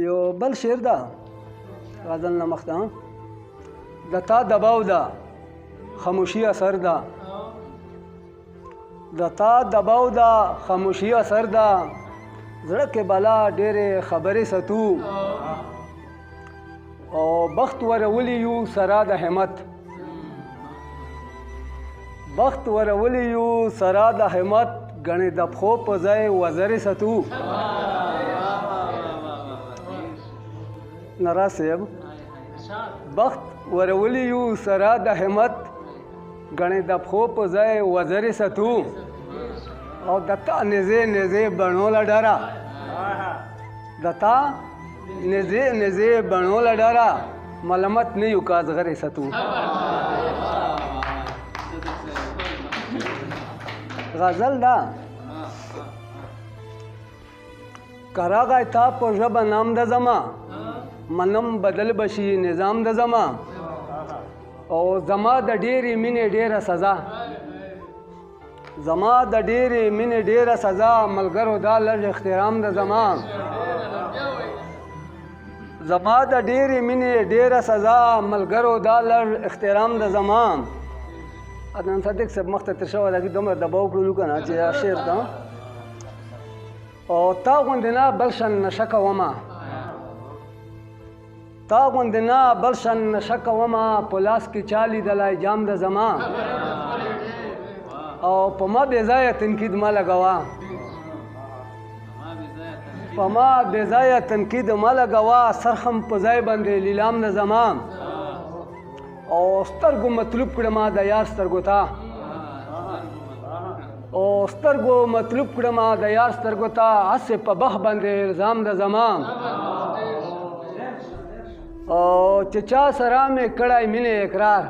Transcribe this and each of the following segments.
یو بل شعر ده غزل نه مخته د تا دباو ده خاموشي اثر ده د تا دباو ده خاموشي اثر ده زړه کې بلا ډېرې خبرې ستو او بخت ورولي یو سرا د همت بخت ورولي یو سرا د همت غنې د پخو په ځای وزرې ستو نراز صاحب بخت ورولي یو سرا د همت غنې د پخو په ځای وزرې ستو او دتا نزه نزه بڼو لډارا دتا نزه نزه بڼو لډارا ملامت نه یو کاز غره ستو غزل دا کراغای تا په ژبه نام د زما منم بدل بشي نظام د زما او زما د ډېرې مینې ډېره سزا زما د ډېرې مینې ډېره سزا ملګرو دا لږ احترام د زما زما د ډېرې مینې ډېره سزا ملګرو دا لږ احترام د زما عدنان صادق صاحب مخ ته تر شوی ده دومره دباو کړلو که نه چې شعر ده او تا غوندې نه بل شان نشه کومه تا غوندې نه بل شان نشه کومه په لاس کې چا لیدلی جام د زما او په ما بې ځایه تنقید مه لګوه په ما بې ځایه تنقید مه لګوه سرخم په ځای باندې لیلام د زما او سترګو مطلوب کړم د یار سترګو ته او سترګو مطلوب کړم د یار سترګو ته هسې په بخ باندې الزام د زما او چې چا سره مې کړی مینې اقرار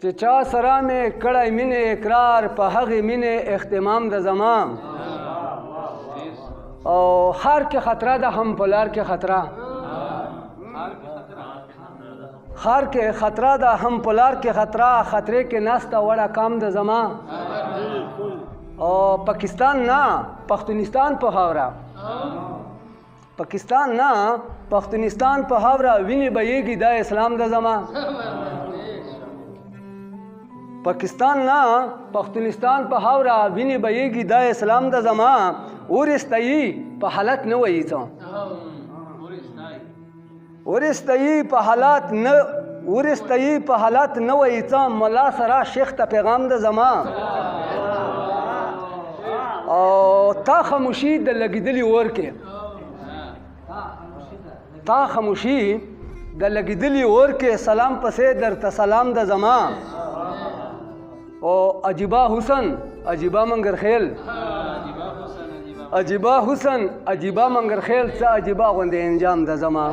چې چا سره مې کړی مینې اقرار په هغې مینې اختمام د زما او خار کې خطره ده هم په لار کې خطره خار کې خطره ده هم په لار کې خطره خطرې کې ناسته وړه کام د زما او پاکستان نه پښتونستان په خاوره پاکستان نه پښتونستان په خاوره وینې بهیږي دا اسلام د زما پاکستان نه پښتونستان په خاوره وینې بهیږي دا اسلام د زما اورستایي په حالت نه وایي څه ورستایي په حالات نه ورستایي په حالات نه وایي څه ملا سره شیخ ته پیغام د زما او تا خاموشي د لګېدلي اور کې تا خاموشي د لګېدلي اور کې سلام پسې درته سلام د زما او عجیبه حسن عجیبه منګرخیل عجیبه حسن عجیبه منګرخیل څه عجیبه غوندې انجام د زما